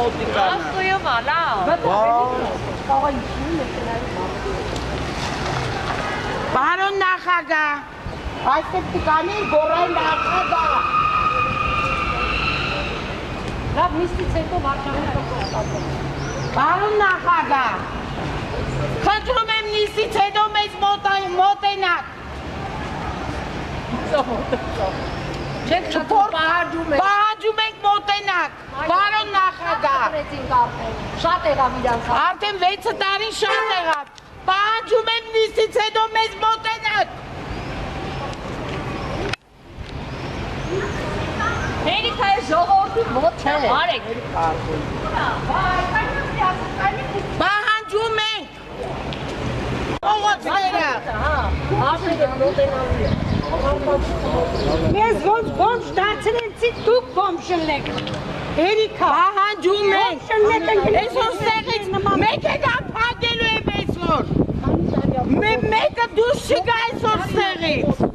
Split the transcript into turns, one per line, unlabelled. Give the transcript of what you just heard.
մոտիկանը։
Աստույում ալա։
Պարոն նախագահ, այստեղ տկանի գորայ նախագահ։
Լավ, նիստից հետո վարչապետը
Պարոն նախագահ, խնդրում եմ նիստից հետո մեզ մոտենաք։
չեք շատում պահանջում եք։
Պահանջում ենք մոտենաք, պարոն նախագահ։
Շատ եղավ իրանց։
Արդեն 6 տարի շատ եղավ։ Պահանջում եմ նիստից հետո մեզ մոտենաք։
Հերիքայի ժողովրդի մոտ չէ։ Արեք։
Պահանջում ենք։ Ողոցները։
Ասեք մոտենալու է։
Մեզ ոնց դարձրեցի դուք բոմշնլեք։ Երիքա։
Պահանջում ենք։
Շնլեք
Այսօր ստեղից մեքենա փակելու եմ այսօր։ Մեկը դուրս չգա այսօր ստեղից։